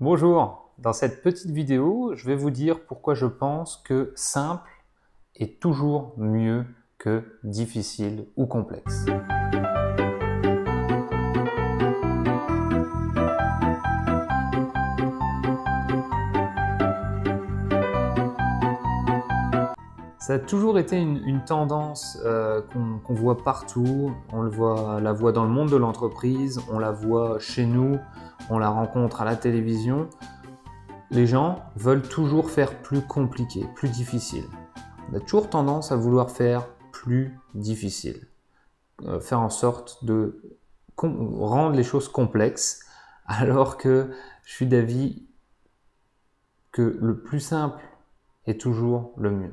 Bonjour, dans cette petite vidéo, je vais vous dire pourquoi je pense que simple est toujours mieux que difficile ou complexe. Ça a toujours été une tendance qu'on voit partout, la voit dans le monde de l'entreprise, on la voit chez nous, on la rencontre à la télévision. Les gens veulent toujours faire plus compliqué, plus difficile. On a toujours tendance à vouloir faire plus difficile, faire en sorte de rendre les choses complexes, alors que je suis d'avis que le plus simple est toujours le mieux.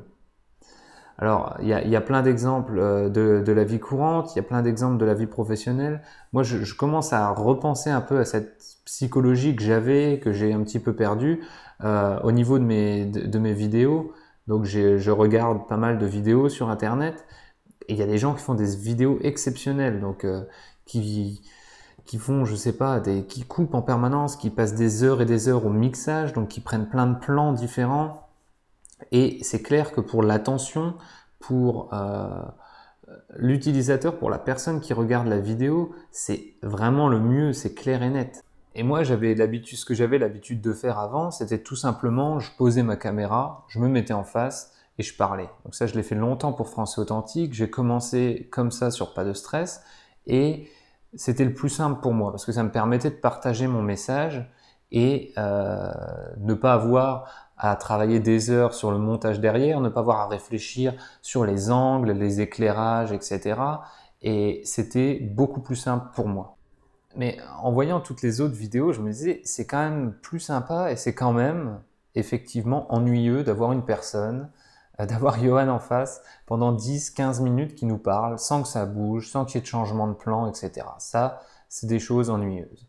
Alors, il y a plein d'exemples de la vie courante, il y a plein d'exemples de la vie professionnelle. Moi, je commence à repenser un peu à cette psychologie que j'avais, que j'ai un petit peu perdue au niveau de mes vidéos. Donc, je regarde pas mal de vidéos sur Internet et il y a des gens qui font des vidéos exceptionnelles, donc qui font, je sais pas, qui coupent en permanence, qui passent des heures et des heures au mixage, donc qui prennent plein de plans différents. Et c'est clair que pour l'attention, pour l'utilisateur, pour la personne qui regarde la vidéo, c'est vraiment le mieux, c'est clair et net. Et moi, ce que j'avais l'habitude de faire avant, c'était tout simplement, je posais ma caméra, je me mettais en face et je parlais. Donc ça, je l'ai fait longtemps pour Français Authentique. J'ai commencé comme ça sur Pas de Stress et c'était le plus simple pour moi parce que ça me permettait de partager mon message et ne pas avoir à travailler des heures sur le montage derrière, ne pas avoir à réfléchir sur les angles, les éclairages, etc. Et c'était beaucoup plus simple pour moi. Mais en voyant toutes les autres vidéos, je me disais, c'est quand même plus sympa et c'est quand même effectivement ennuyeux d'avoir une personne, d'avoir Johan en face pendant 10-15 minutes qui nous parle sans que ça bouge, sans qu'il y ait de changement de plan, etc. Ça, c'est des choses ennuyeuses.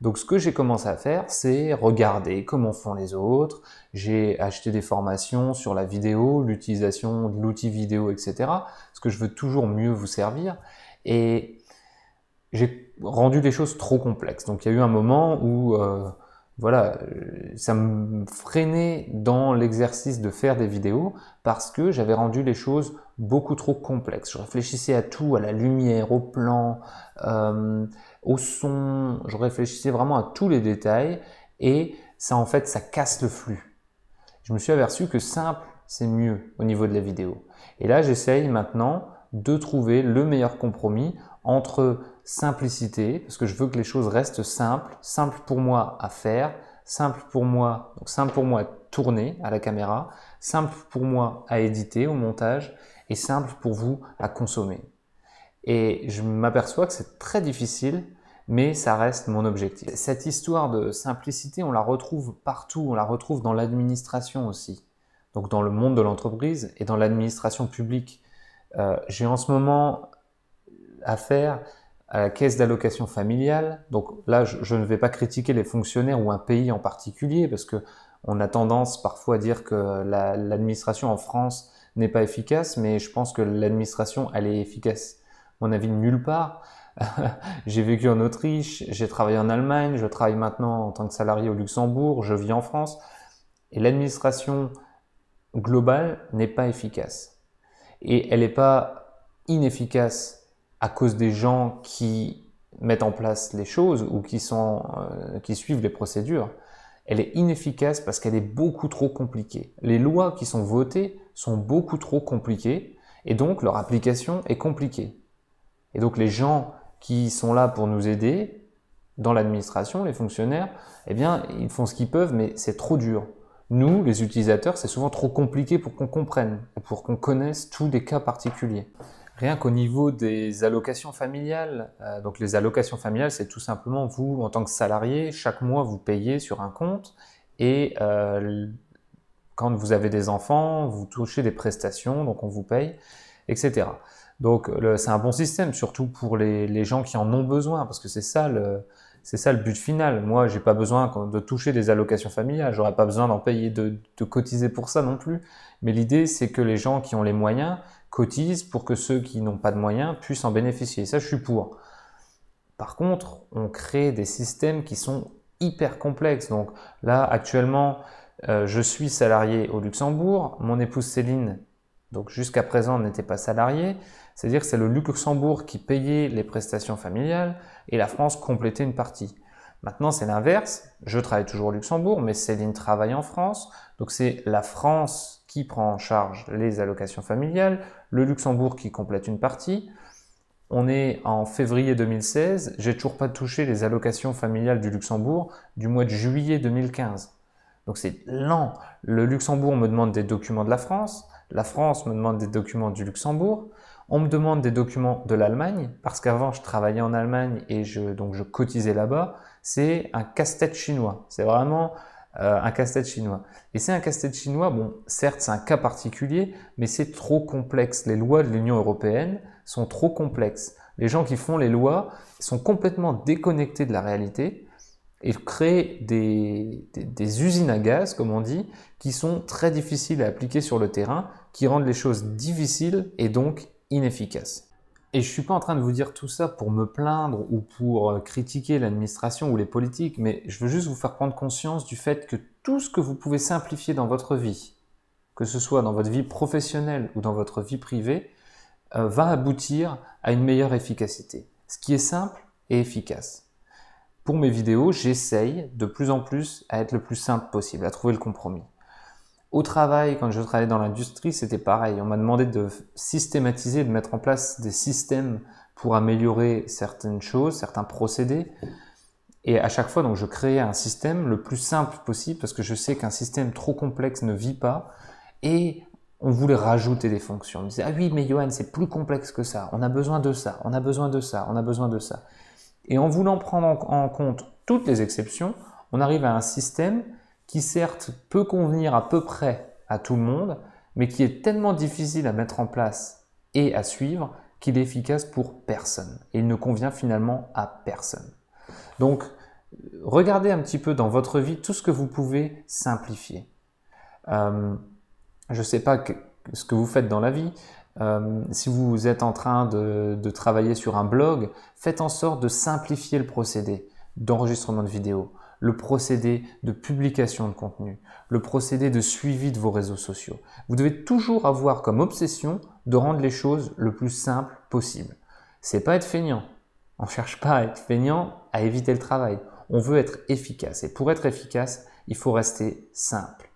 Donc ce que j'ai commencé à faire, c'est regarder comment font les autres. J'ai acheté des formations sur la vidéo, l'utilisation de l'outil vidéo, etc. Parce que je veux toujours mieux vous servir. Et j'ai rendu les choses trop complexes. Donc il y a eu un moment où voilà, ça me freinait dans l'exercice de faire des vidéos parce que j'avais rendu les choses beaucoup trop complexes. Je réfléchissais à tout, à la lumière, au plan, au son, je réfléchissais vraiment à tous les détails et ça en fait, ça casse le flux. Je me suis aperçu que simple, c'est mieux au niveau de la vidéo. Et là, j'essaye maintenant de trouver le meilleur compromis entre simplicité, parce que je veux que les choses restent simples, simples pour moi à faire, simple pour moi à tourner à la caméra, simple pour moi à éditer au montage et simple pour vous à consommer. Et je m'aperçois que c'est très difficile, mais ça reste mon objectif. Cette histoire de simplicité, on la retrouve partout, on la retrouve dans l'administration aussi, donc dans le monde de l'entreprise et dans l'administration publique. J'ai en ce moment affaire à la caisse d'allocation familiale. Donc là, je ne vais pas critiquer les fonctionnaires ou un pays en particulier parce que on a tendance parfois à dire que l'administration en France n'est pas efficace, mais je pense que l'administration, elle est efficace, à mon avis, nulle part. J'ai vécu en Autriche, j'ai travaillé en Allemagne, je travaille maintenant en tant que salarié au Luxembourg, je vis en France. Et l'administration globale n'est pas efficace. Et elle n'est pas inefficace à cause des gens qui mettent en place les choses ou qui suivent les procédures. Elle est inefficace parce qu'elle est beaucoup trop compliquée. Les lois qui sont votées sont beaucoup trop compliquées et donc leur application est compliquée. Et donc les gens qui sont là pour nous aider dans l'administration, les fonctionnaires, eh bien ils font ce qu'ils peuvent mais c'est trop dur. Nous, les utilisateurs, c'est souvent trop compliqué pour qu'on comprenne et pour qu'on connaisse tous les cas particuliers. Rien qu'au niveau des allocations familiales, donc les allocations familiales, c'est tout simplement vous, en tant que salarié, chaque mois vous payez sur un compte et quand vous avez des enfants, vous touchez des prestations, donc on vous paye, etc. Donc c'est un bon système, surtout pour les gens qui en ont besoin, parce que c'est ça le but final. Moi, j'ai pas besoin de toucher des allocations familiales, j'aurais pas besoin d'en payer, de cotiser pour ça non plus. Mais l'idée, c'est que les gens qui ont les moyens cotisent pour que ceux qui n'ont pas de moyens puissent en bénéficier. Ça, je suis pour. Par contre, on crée des systèmes qui sont hyper complexe. Donc là, actuellement, je suis salarié au Luxembourg. Mon épouse Céline, donc jusqu'à présent, n'était pas salariée. C'est-à-dire que c'est le Luxembourg qui payait les prestations familiales et la France complétait une partie. Maintenant, c'est l'inverse. Je travaille toujours au Luxembourg, mais Céline travaille en France. Donc c'est la France qui prend en charge les allocations familiales, le Luxembourg qui complète une partie. On est en février 2016, j'ai toujours pas touché les allocations familiales du Luxembourg du mois de juillet 2015. Donc c'est lent. Le Luxembourg me demande des documents de la France me demande des documents du Luxembourg, on me demande des documents de l'Allemagne, parce qu'avant je travaillais en Allemagne et donc je cotisais là-bas. C'est un casse-tête chinois, c'est vraiment un casse-tête chinois. Et c'est un casse-tête chinois, bon, certes c'est un cas particulier, mais c'est trop complexe. Les lois de l'Union européenne sont trop complexes. Les gens qui font les lois sont complètement déconnectés de la réalité et créent des usines à gaz, comme on dit, qui sont très difficiles à appliquer sur le terrain, qui rendent les choses difficiles et donc inefficaces. Et je ne suis pas en train de vous dire tout ça pour me plaindre ou pour critiquer l'administration ou les politiques, mais je veux juste vous faire prendre conscience du fait que tout ce que vous pouvez simplifier dans votre vie, que ce soit dans votre vie professionnelle ou dans votre vie privée, va aboutir à une meilleure efficacité. Ce qui est simple et efficace. Pour mes vidéos, j'essaye de plus en plus à être le plus simple possible, à trouver le compromis. Au travail, quand je travaillais dans l'industrie, c'était pareil. On m'a demandé de systématiser, de mettre en place des systèmes pour améliorer certaines choses, certains procédés. Et à chaque fois, donc, je créais un système le plus simple possible parce que je sais qu'un système trop complexe ne vit pas. Et on voulait rajouter des fonctions. On me disait, ah oui, mais Johan, c'est plus complexe que ça. On a besoin de ça, on a besoin de ça, on a besoin de ça. Et en voulant prendre en compte toutes les exceptions, on arrive à un système qui certes peut convenir à peu près à tout le monde, mais qui est tellement difficile à mettre en place et à suivre qu'il est efficace pour personne. Et il ne convient finalement à personne. Donc, regardez un petit peu dans votre vie tout ce que vous pouvez simplifier. Je ne sais pas ce que vous faites dans la vie. Si vous êtes en train de travailler sur un blog, faites en sorte de simplifier le procédé d'enregistrement de vidéos, le procédé de publication de contenu, le procédé de suivi de vos réseaux sociaux. Vous devez toujours avoir comme obsession de rendre les choses le plus simple possible. C'est pas être feignant. On ne cherche pas à être feignant, à éviter le travail. On veut être efficace. Et pour être efficace, il faut rester simple.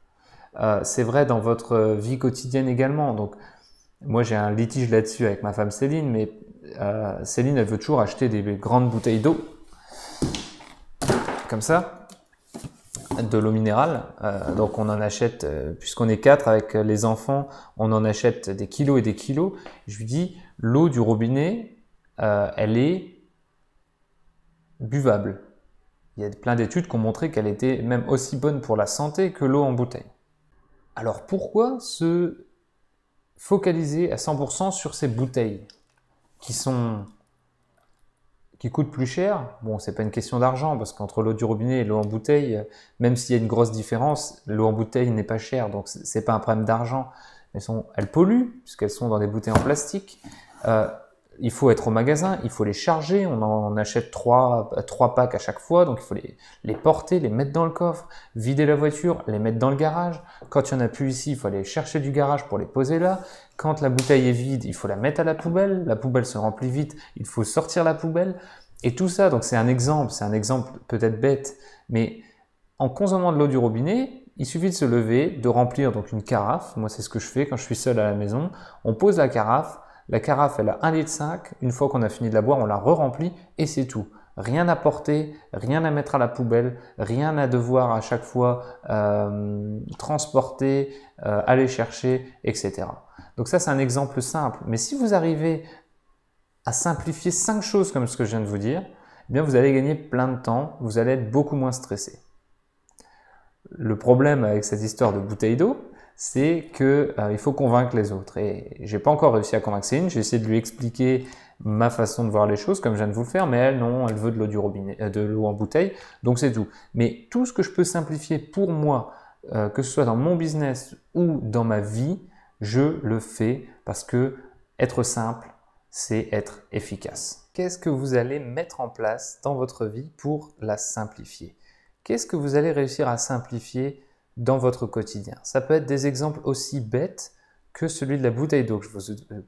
C'est vrai dans votre vie quotidienne également. Donc, moi, j'ai un litige là-dessus avec ma femme Céline, mais Céline, elle veut toujours acheter des grandes bouteilles d'eau, comme ça, de l'eau minérale. Donc, on en achète, puisqu'on est 4 avec les enfants, on en achète des kilos et des kilos. Je lui dis, l'eau du robinet, elle est buvable. Il y a plein d'études qui ont montré qu'elle était même aussi bonne pour la santé que l'eau en bouteille. Alors, pourquoi se focaliser à 100% sur ces bouteilles qui coûtent plus cher? Bon, c'est pas une question d'argent parce qu'entre l'eau du robinet et l'eau en bouteille, même s'il y a une grosse différence, l'eau en bouteille n'est pas chère, donc c'est pas un problème d'argent. Elles polluent puisqu'elles sont dans des bouteilles en plastique. Il faut être au magasin, il faut les charger, on en achète 3 packs à chaque fois, donc il faut les porter, les mettre dans le coffre, vider la voiture, les mettre dans le garage. Quand il n'y en a plus ici, il faut aller chercher du garage pour les poser là. Quand la bouteille est vide, il faut la mettre à la poubelle se remplit vite, il faut sortir la poubelle. Et tout ça, donc c'est un exemple peut-être bête, mais en consommant de l'eau du robinet, il suffit de se lever, de remplir donc une carafe. Moi, c'est ce que je fais quand je suis seul à la maison. On pose la carafe, elle a 1,5 litre. Une fois qu'on a fini de la boire, on la re-remplit et c'est tout. Rien à porter, rien à mettre à la poubelle, rien à devoir à chaque fois transporter, aller chercher, etc. Donc ça, c'est un exemple simple. Mais si vous arrivez à simplifier 5 choses comme ce que je viens de vous dire, eh bien vous allez gagner plein de temps, vous allez être beaucoup moins stressé. Le problème avec cette histoire de bouteille d'eau, c'est qu'il faut convaincre les autres. Et j'ai pas encore réussi à convaincre Céline. J'ai essayé de lui expliquer ma façon de voir les choses, comme je viens de vous le faire, mais elle, non, elle veut de l'eau du robinet, de l'eau en bouteille, donc c'est tout. Mais tout ce que je peux simplifier pour moi, que ce soit dans mon business ou dans ma vie, je le fais parce que être simple, c'est être efficace. Qu'est-ce que vous allez mettre en place dans votre vie pour la simplifier ? qu'est-ce que vous allez réussir à simplifier dans votre quotidien? Ça peut être des exemples aussi bêtes que celui de la bouteille d'eau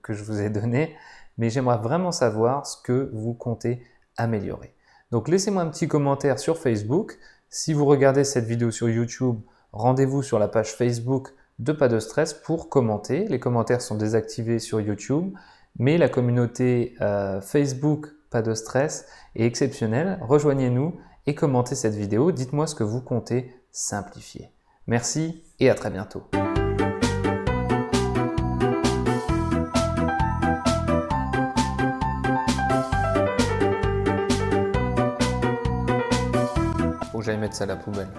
que je vous ai donné, mais j'aimerais vraiment savoir ce que vous comptez améliorer. Donc laissez-moi un petit commentaire sur Facebook. Si vous regardez cette vidéo sur YouTube, rendez-vous sur la page Facebook de Pas de Stress pour commenter. Les commentaires sont désactivés sur YouTube, mais la communauté Facebook Pas de Stress est exceptionnelle. Rejoignez-nous et commentez cette vidéo. Dites-moi ce que vous comptez simplifier. Merci et à très bientôt. Faut que j'aille mettre ça à la poubelle.